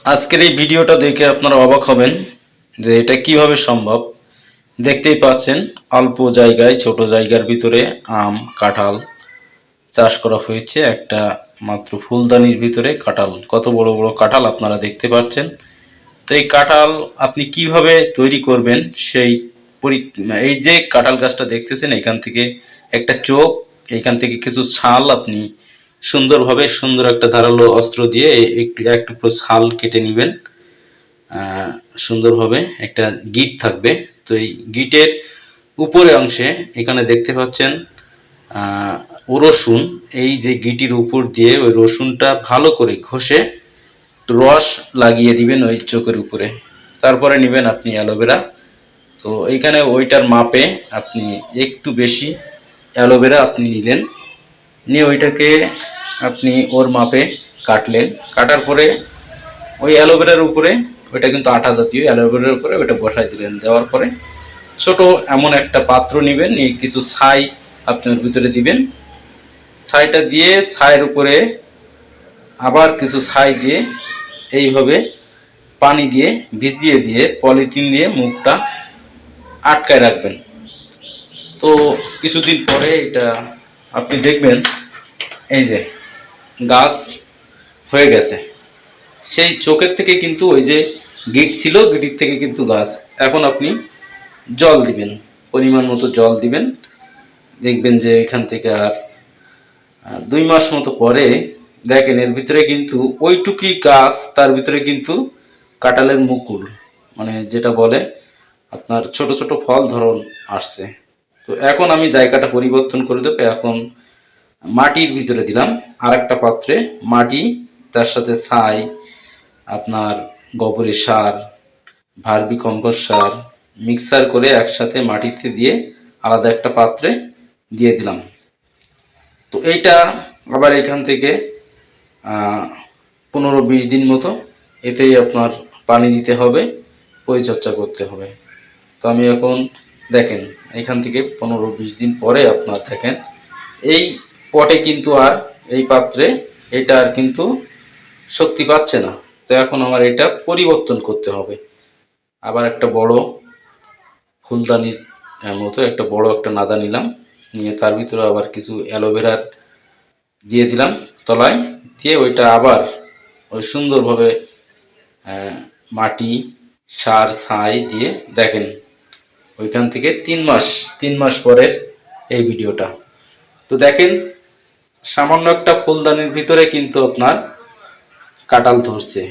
আজকের এই ভিডিওটা দেখে আপনারা অবাক হবেন যে এটা কিভাবে সম্ভব। দেখতেই পাচ্ছেন অল্প জায়গায়, ছোট জায়গার ভিতরে আম কাঁঠাল চাষ করা হয়েছে। একটা মাত্র ফুলদানির ভিতরে কাঁঠাল, কত বড় বড় কাঁঠাল আপনারা দেখতে পাচ্ছেন। তো এই কাঁঠাল আপনি কিভাবে তৈরি করবেন সেই এই যে কাঁঠাল গাছটা দেখতেছেন, এখান থেকে একটা চোখ, এখান থেকে কিছু ছাল আপনি সুন্দরভাবে সুন্দর একটা ধারালো অস্ত্র দিয়ে একটু ছাল কেটে নেবেন। সুন্দরভাবে একটা গিট থাকবে। তো এই গিটের উপরে অংশে এখানে দেখতে পাচ্ছেন রসুন। এই যে গিটির উপর দিয়ে ওই রসুনটা ভালো করে ঘষে রস লাগিয়ে দিবেন ওই চোখের উপরে। তারপরে নেবেন আপনি অ্যালোভেরা। তো এইখানে ওইটার মাপে আপনি একটু বেশি অ্যালোভেরা আপনি নিলেন, নিয়ে ওইটাকে আপনি ওর মাপে কাটলেন। কাটার পরে ওই অ্যালোভেরার উপরে, ওইটা কিন্তু আঠা জাতীয়, অ্যালোভেরার উপরে ওইটা বসাই দিলেন। দেওয়ার পরে ছোট এমন একটা পাত্র নেবেন, নিয়ে কিছু ছাই আপনার ভিতরে দিবেন। ছাইটা দিয়ে ছাইয়ের উপরে আবার কিছু ছাই দিয়ে এইভাবে পানি দিয়ে ভিজিয়ে দিয়ে পলিথিন দিয়ে মুখটা আটকায় রাখবেন। তো কিছুদিন পরে এটা আপনি দেখবেন এই যে গাছ হয়ে গেছে। সেই চোখের থেকে কিন্তু ওই যে গিট ছিল, গিটির থেকে কিন্তু গাছ। এখন আপনি জল দিবেন, পরিমাণ মতো জল দিবেন। দেখবেন যে এখান থেকে আর 2 মাস মতো পরে দেখেন এর ভিতরে কিন্তু ওইটুকুই গাছ, তার ভিতরে কিন্তু কাঁঠালের মুকুল, মানে যেটা বলে আপনার ছোট ছোট ফল ধরন আসছে। তো এখন আমি জায়গাটা পরিবর্তন করে দেবো। এখন মাটির ভিতরে দিলাম আর একটা পাত্রে মাটি, তার সাথে ছাই, আপনার গোবরের সার, ভার্মি কম্পোস্ট সার মিক্সার করে একসাথে মাটিতে দিয়ে আলাদা একটা পাত্রে দিয়ে দিলাম। তো এইটা আবার এখান থেকে 15-20 দিন মতো এতেই আপনার পানি দিতে হবে, পরিচর্যা করতে হবে। তো আমি এখন দেখেন এখান থেকে 15-20 দিন পরে আপনার দেখেন এই পটে কিন্তু আর এই পাত্রে এটা আর কিন্তু শক্তি পাচ্ছে না। তো এখন আমার এটা পরিবর্তন করতে হবে। আবার একটা বড় ফুলদানির মতো একটা বড় একটা নাদা নিলাম, নিয়ে তার ভিতরে আবার কিছু অ্যালোভেরার দিয়ে দিলাম তলায়, দিয়ে ওইটা আবার ওই সুন্দরভাবে মাটি সার ছাই দিয়ে দেখেন ওইখান থেকে 3 মাস পরের এই ভিডিওটা। তো দেখেন সামান্য একটা ফুলদানির ভিতরে কিন্তু আপনার কাঁঠাল ধরছে।